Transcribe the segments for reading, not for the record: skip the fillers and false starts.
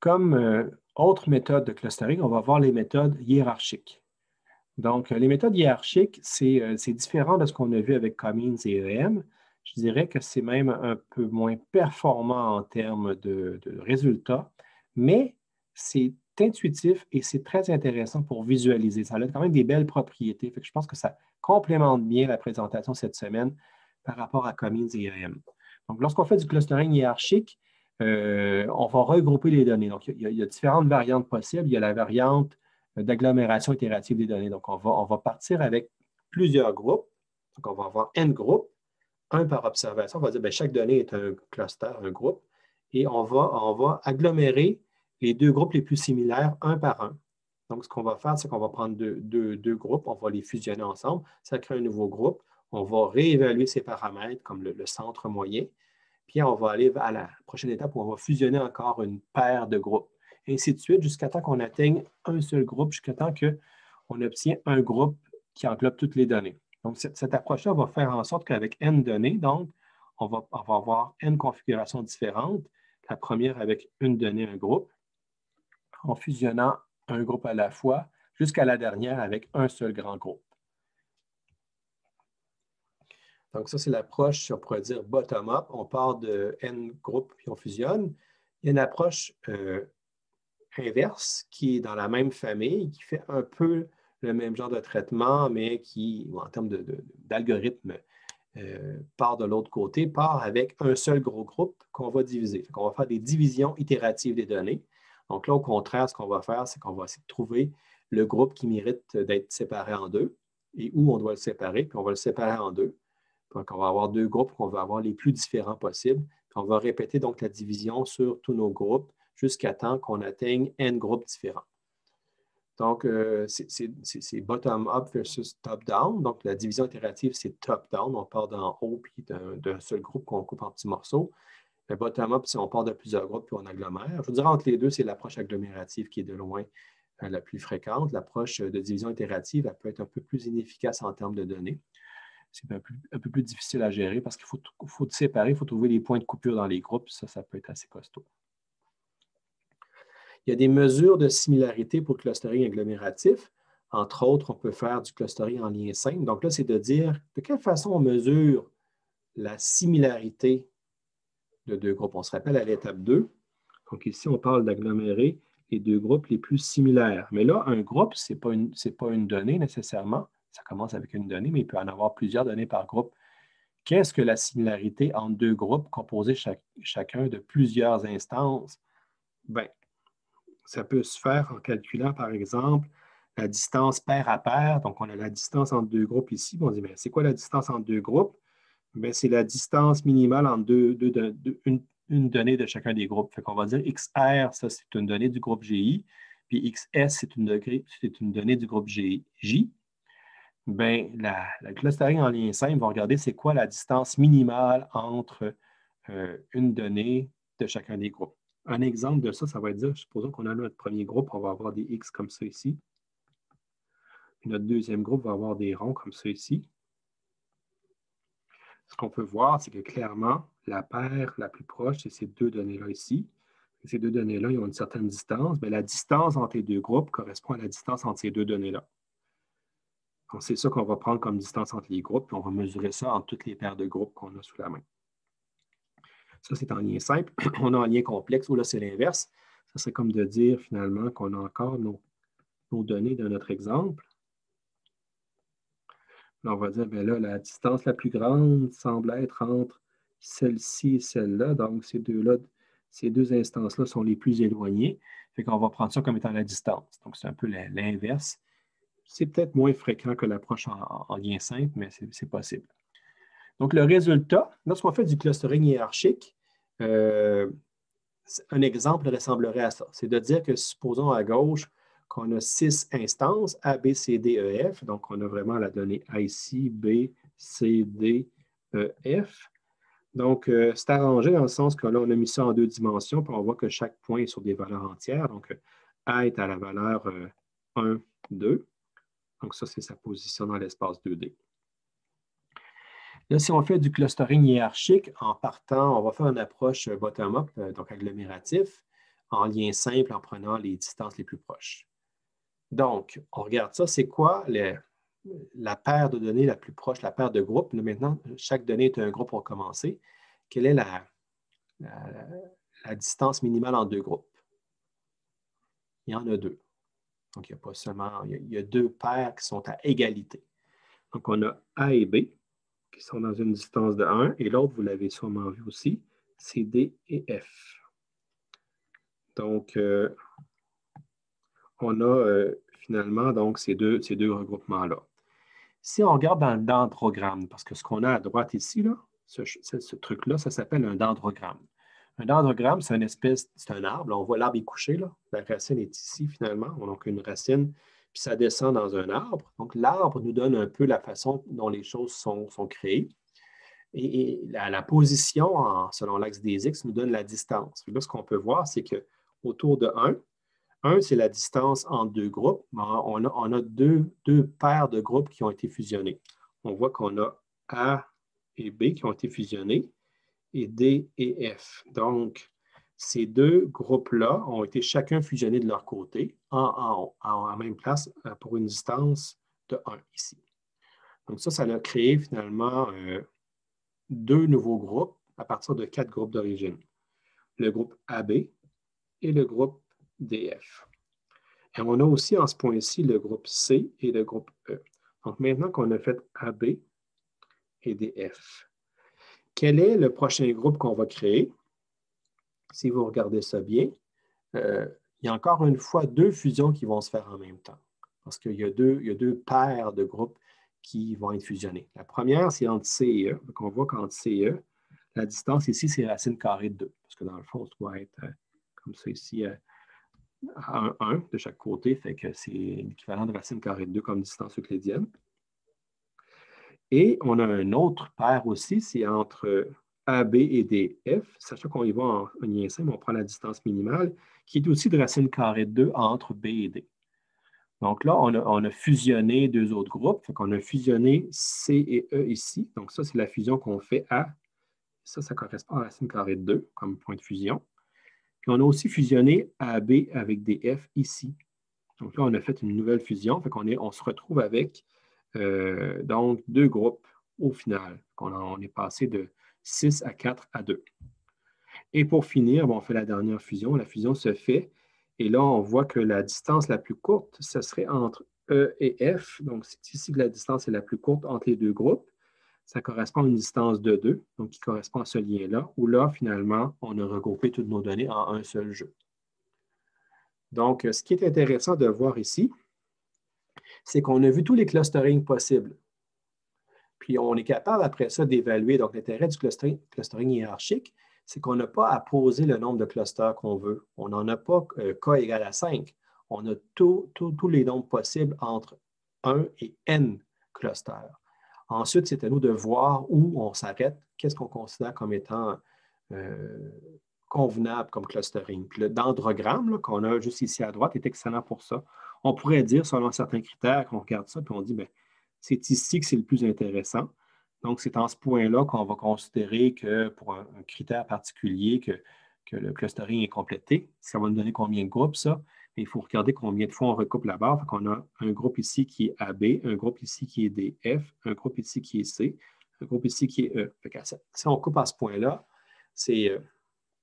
Comme autre méthode de clustering, on va voir les méthodes hiérarchiques. Donc, les méthodes hiérarchiques, c'est différent de ce qu'on a vu avec Cummins et EM. Je dirais que c'est même un peu moins performant en termes de résultats, mais c'est intuitif et c'est très intéressant pour visualiser. Ça a quand même des belles propriétés. Fait que je pense que ça complémente bien la présentation cette semaine par rapport à Cummins et EM. Donc, lorsqu'on fait du clustering hiérarchique, on va regrouper les données. Donc, il y a différentes variantes possibles. Il y a la variante d'agglomération itérative des données. Donc, on va partir avec plusieurs groupes. Donc, on va avoir N groupes, un par observation. On va dire que chaque donnée est un cluster, un groupe. Et on va agglomérer les deux groupes les plus similaires un par un. Donc, ce qu'on va faire, c'est qu'on va prendre deux groupes, on va les fusionner ensemble. Ça crée un nouveau groupe. On va réévaluer ces paramètres comme le centre moyen. Puis, on va aller à la prochaine étape où on va fusionner encore une paire de groupes. Et ainsi de suite, jusqu'à temps qu'on atteigne un seul groupe, jusqu'à temps qu'on obtient un groupe qui englobe toutes les données. Donc, cette approche-là va faire en sorte qu'avec N données, donc, on va avoir N configurations différentes. La première avec une donnée, un groupe, en fusionnant un groupe à la fois, jusqu'à la dernière avec un seul grand groupe. Donc, ça, c'est l'approche, on pourrait dire bottom-up. On part de N groupes puis on fusionne. Il y a une approche inverse qui est dans la même famille, qui fait un peu le même genre de traitement, mais qui, en termes d'algorithme, part de l'autre côté, part avec un seul gros groupe qu'on va diviser. On va faire des divisions itératives des données. Donc là, au contraire, ce qu'on va faire, c'est qu'on va essayer de trouver le groupe qui mérite d'être séparé en deux et où on doit le séparer, puis on va le séparer en deux. Donc, on va avoir deux groupes qu'on va avoir les plus différents possibles. Puis on va répéter donc la division sur tous nos groupes jusqu'à temps qu'on atteigne N groupes différents. Donc, c'est bottom-up versus top-down. Donc, la division itérative, c'est top-down. On part d'en haut puis d'un seul groupe qu'on coupe en petits morceaux. Le bottom-up, c'est on part de plusieurs groupes puis on agglomère. Je vous dirais entre les deux, c'est l'approche agglomérative qui est de loin la plus fréquente. L'approche de division itérative, elle peut être un peu plus inefficace en termes de données. C'est un peu plus difficile à gérer parce qu'il faut séparer, il faut trouver les points de coupure dans les groupes. Ça peut être assez costaud. Il y a des mesures de similarité pour le clustering agglomératif. Entre autres, on peut faire du clustering en lien simple. Donc là, c'est de dire de quelle façon on mesure la similarité de deux groupes. On se rappelle à l'étape 2. Donc ici, on parle d'agglomérer les deux groupes les plus similaires. Mais là, un groupe, ce n'est pas une donnée nécessairement. Ça commence avec une donnée, mais il peut en avoir plusieurs données par groupe. Qu'est-ce que la similarité entre deux groupes composés chacun de plusieurs instances? Bien, ça peut se faire en calculant, par exemple, la distance paire à paire. Donc, on a la distance entre deux groupes ici. On dit, bien, c'est quoi la distance entre deux groupes? Bien, c'est la distance minimale entre une donnée de chacun des groupes. Fait qu'on va dire XR, ça, c'est une donnée du groupe GI, puis XS, c'est une donnée du groupe J. Bien, la clustering en lien simple va regarder c'est quoi la distance minimale entre une donnée de chacun des groupes. Un exemple de ça, ça va être dire, supposons qu'on a notre premier groupe, on va avoir des X comme ça ici. Notre deuxième groupe va avoir des ronds comme ça ici. Ce qu'on peut voir, c'est que clairement, la paire la plus proche, c'est ces deux données-là ici. Ces deux données-là, ils ont une certaine distance. Mais la distance entre les deux groupes correspond à la distance entre ces deux données-là. Donc, c'est ça qu'on va prendre comme distance entre les groupes, puis on va mesurer ça entre toutes les paires de groupes qu'on a sous la main. Ça, c'est en lien simple. On a un lien complexe, où là, c'est l'inverse. Ça serait comme de dire, finalement, qu'on a encore nos données de notre exemple. Là, on va dire, bien là, la distance la plus grande semble être entre celle-ci et celle-là. Donc, ces deux instances-là sont les plus éloignées. Fait qu'on va prendre ça comme étant la distance. Donc, c'est un peu l'inverse. C'est peut-être moins fréquent que l'approche en lien simple, mais c'est possible. Donc, le résultat, lorsqu'on fait du clustering hiérarchique, un exemple ressemblerait à ça. C'est de dire que, supposons à gauche, qu'on a 6 instances, A, B, C, D, E, F. Donc, on a vraiment la donnée A ici, B, C, D, E, F. Donc, c'est arrangé dans le sens que là, on a mis ça en deux dimensions, puis on voit que chaque point est sur des valeurs entières. Donc, A est à la valeur 1, 2. Donc, ça, c'est sa position dans l'espace 2D. Là, si on fait du clustering hiérarchique, en partant, on va faire une approche bottom-up, donc agglomératif. en lien simple en prenant les distances les plus proches. Donc, on regarde ça, c'est quoi la paire de données la plus proche, la paire de groupes? Là, maintenant, chaque donnée est un groupe pour commencer. Quelle est la distance minimale en deux groupes? Il y en a deux. Donc, il y a pas seulement, il y a deux paires qui sont à égalité. Donc, on a A et B qui sont dans une distance de 1 et l'autre, vous l'avez sûrement vu aussi, c'est D et F. Donc, on a finalement donc, ces deux regroupements-là. Si on regarde dans le dendrogramme, parce que ce qu'on a à droite ici, là, ce truc-là, ça s'appelle un dendrogramme. Un dendrogramme, c'est une espèce, c'est un arbre. Là, on voit l'arbre est couché, là. La racine est ici, finalement. Donc, une racine, puis ça descend dans un arbre. Donc, l'arbre nous donne un peu la façon dont les choses sont créées. Et la position, selon l'axe des X, nous donne la distance. Là, ce qu'on peut voir, c'est qu'autour de 1, c'est la distance entre deux groupes. On a deux paires de groupes qui ont été fusionnés. On voit qu'on a A et B qui ont été fusionnés et D et F. Donc, ces deux groupes-là ont été chacun fusionnés de leur côté en même place pour une distance de 1 ici. Donc, ça a créé finalement deux nouveaux groupes à partir de 4 groupes d'origine. Le groupe AB et le groupe DF. Et on a aussi en ce point-ci le groupe C et le groupe E. Donc, maintenant qu'on a fait AB et DF, quel est le prochain groupe qu'on va créer? Si vous regardez ça bien, il y a encore une fois deux fusions qui vont se faire en même temps. Parce qu'il y a deux paires de groupes qui vont être fusionnés. La première, c'est entre C et E. Donc, on voit qu'entre C et E, la distance ici, c'est racine carrée de 2. Parce que dans le fond, ça doit être comme ça ici, 1 de chaque côté. Fait que c'est l'équivalent de racine carrée de 2 comme distance euclidienne. Et on a une autre paire aussi, c'est entre AB et DF, sachant qu'on y va en lien simple, on prend la distance minimale, qui est aussi de racine carrée de 2 entre B et D. Donc là, on a fusionné deux autres groupes. Fait qu'on a fusionné C et E ici. Donc ça, c'est la fusion qu'on fait à. Ça correspond à racine carrée de 2 comme point de fusion. Puis on a aussi fusionné AB avec DF ici. Donc là, on a fait une nouvelle fusion. Fait on se retrouve avec donc deux groupes au final. On est passé de 6 à 4 à 2. Et pour finir, on fait la dernière fusion. La fusion se fait. Et là, on voit que la distance la plus courte, ce serait entre E et F. Donc, c'est ici que la distance est la plus courte entre les deux groupes. Ça correspond à une distance de 2, donc qui correspond à ce lien-là, où là, finalement, on a regroupé toutes nos données en un seul jeu. Donc, ce qui est intéressant de voir ici, c'est qu'on a vu tous les clusterings possibles. Puis, on est capable, après ça, d'évaluer. Donc, l'intérêt du clustering hiérarchique, c'est qu'on n'a pas à poser le nombre de clusters qu'on veut. On n'en a pas K égale à 5. On a tous les nombres possibles entre 1 et N clusters. Ensuite, c'est à nous de voir où on s'arrête, qu'est-ce qu'on considère comme étant convenable comme clustering. Puis le dendrogramme qu'on a juste ici à droite est excellent pour ça. On pourrait dire, selon certains critères, qu'on regarde ça, puis on dit, bien, c'est ici que c'est le plus intéressant. Donc, c'est en ce point-là qu'on va considérer que pour un critère particulier, que le clustering est complété. Ça va nous donner combien de groupes, ça? Mais il faut regarder combien de fois on recoupe la barre. On a un groupe ici qui est AB, un groupe ici qui est DF, un groupe ici qui est C, un groupe ici qui est E. Si on coupe à ce point-là, c'est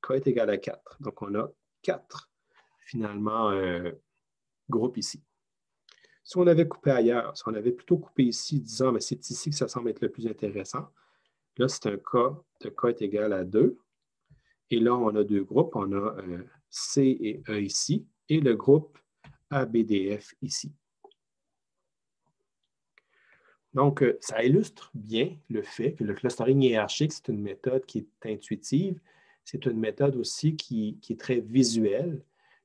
K est égal à 4. Donc, on a 4, finalement, groupes ici. Si on avait coupé ailleurs, si on avait plutôt coupé ici, disant, mais c'est ici que ça semble être le plus intéressant, là, c'est un cas de K est égal à 2. Et là, on a deux groupes. On a C et E ici et le groupe ABDF ici. Donc, ça illustre bien le fait que le clustering hiérarchique, c'est une méthode qui est intuitive. C'est une méthode aussi qui est très visuelle.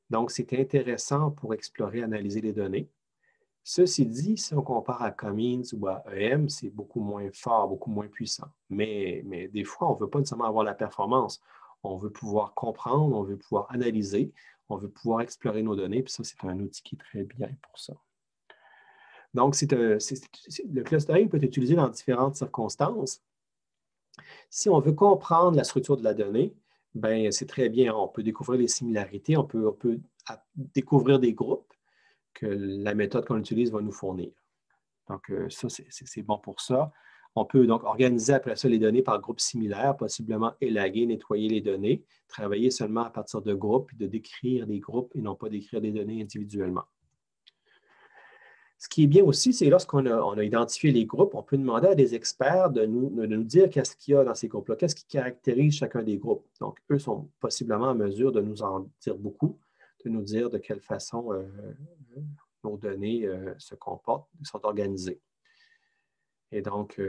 Donc, c'est intéressant pour explorer, analyser les données. Ceci dit, si on compare à Cummins ou à EM, c'est beaucoup moins fort, beaucoup moins puissant. Mais des fois, on ne veut pas nécessairement avoir la performance. On veut pouvoir comprendre, on veut pouvoir analyser, on veut pouvoir explorer nos données, puis ça, c'est un outil qui est très bien pour ça. Donc, le clustering peut être utilisé dans différentes circonstances. Si on veut comprendre la structure de la donnée, ben, c'est très bien. On peut découvrir les similarités, on peut découvrir des groupes que la méthode qu'on utilise va nous fournir. Donc, ça, c'est bon pour ça. On peut donc organiser après ça les données par groupes similaires, possiblement élaguer, nettoyer les données, travailler seulement à partir de groupes, puis de décrire les groupes et non pas d'écrire les données individuellement. Ce qui est bien aussi, c'est lorsqu'on a identifié les groupes, on peut demander à des experts de nous dire qu'est-ce qu'il y a dans ces groupes-là, qu'est-ce qui caractérise chacun des groupes. Donc, eux sont possiblement en mesure de nous en dire beaucoup, de nous dire de quelle façon nos données se comportent, sont organisées. Et donc,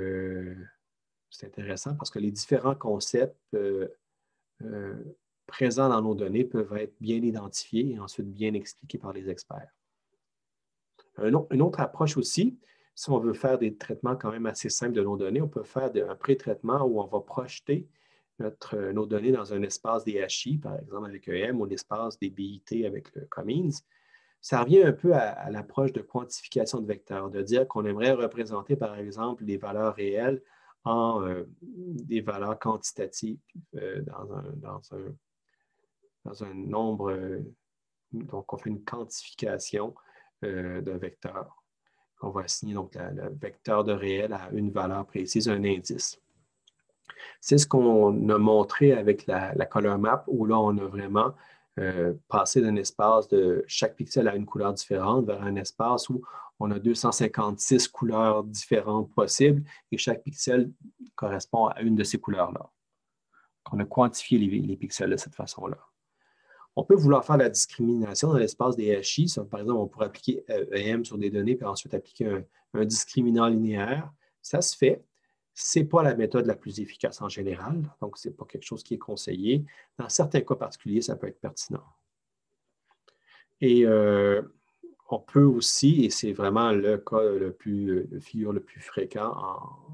c'est intéressant parce que les différents concepts présents dans nos données peuvent être bien identifiés et ensuite bien expliqués par les experts. Une autre approche aussi, si on veut faire des traitements quand même assez simples de nos données, on peut faire un pré-traitement où on va projeter nos données dans un espace des HI, par exemple avec EM, ou l'espace des BIT avec le Cummings. Ça revient un peu à l'approche de quantification de vecteurs, de dire qu'on aimerait représenter, par exemple, les valeurs réelles en des valeurs quantitatives dans un nombre. Donc, on fait une quantification d'un vecteur. On va assigner donc le vecteur de réel à une valeur précise, un indice. C'est ce qu'on a montré avec la color map, où là, on a vraiment passé d'un espace de chaque pixel à une couleur différente vers un espace où on a 256 couleurs différentes possibles et chaque pixel correspond à une de ces couleurs-là. On a quantifié les pixels de cette façon-là. On peut vouloir faire la discrimination dans l'espace des HI. Ça, par exemple, on pourrait appliquer EM sur des données puis ensuite appliquer un discriminant linéaire. Ça se fait. Ce n'est pas la méthode la plus efficace en général, donc ce n'est pas quelque chose qui est conseillé. Dans certains cas particuliers, ça peut être pertinent. Et on peut aussi, et c'est vraiment le cas le figure le plus fréquent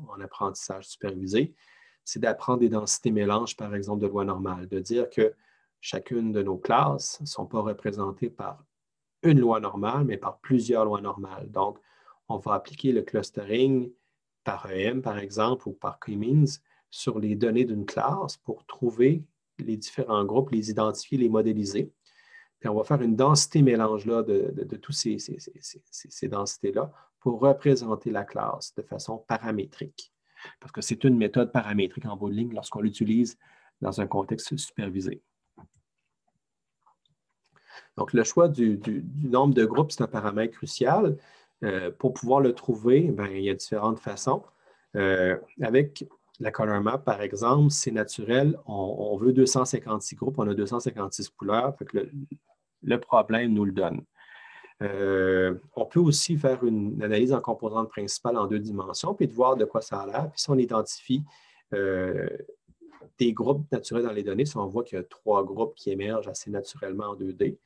en apprentissage supervisé, c'est d'apprendre des densités mélanges, par exemple, de loi normale, de dire que chacune de nos classes ne sont pas représentées par une loi normale, mais par plusieurs lois normales. Donc, on va appliquer le clustering par EM, par exemple, ou par Cummings sur les données d'une classe pour trouver les différents groupes, les identifier, les modéliser. Puis on va faire une densité mélange là, de toutes ces densités-là pour représenter la classe de façon paramétrique. Parce que c'est une méthode paramétrique en bout de ligne lorsqu'on l'utilise dans un contexte supervisé. Donc, le choix du nombre de groupes, c'est un paramètre crucial. Pour pouvoir le trouver, bien, il y a différentes façons. Avec la color map, par exemple, c'est naturel. On veut 256 groupes, on a 256 couleurs. Fait que le problème nous le donne. On peut aussi faire une analyse en composante principale en 2 dimensions, puis de voir de quoi ça a l'air. Puis si on identifie des groupes naturels dans les données, si on voit qu'il y a 3 groupes qui émergent assez naturellement en 2D,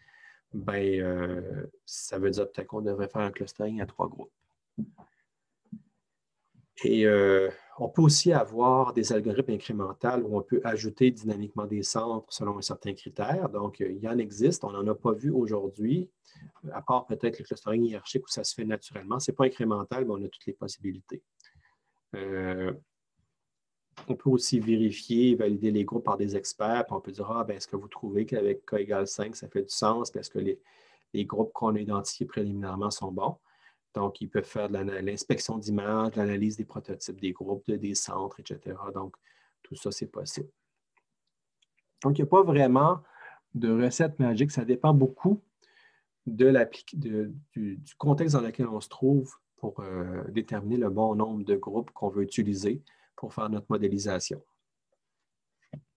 bien, ça veut dire peut-être qu'on devrait faire un clustering à 3 groupes. Et on peut aussi avoir des algorithmes incrémentaux où on peut ajouter dynamiquement des centres selon un certain critère. Donc, il y en existe, on n'en a pas vu aujourd'hui, à part peut-être le clustering hiérarchique où ça se fait naturellement. Ce n'est pas incrémental, mais on a toutes les possibilités. On peut aussi vérifier, valider les groupes par des experts. Puis on peut dire, est-ce que vous trouvez qu'avec K égale 5, ça fait du sens? Puis est-ce que les groupes qu'on a identifiés préliminairement sont bons? Donc, ils peuvent faire de l'inspection d'images, l'analyse des prototypes des groupes, des centres, etc. Donc, tout ça, c'est possible. Donc, il n'y a pas vraiment de recette magique. Ça dépend beaucoup du contexte dans lequel on se trouve pour déterminer le bon nombre de groupes qu'on veut utiliser pour faire notre modélisation.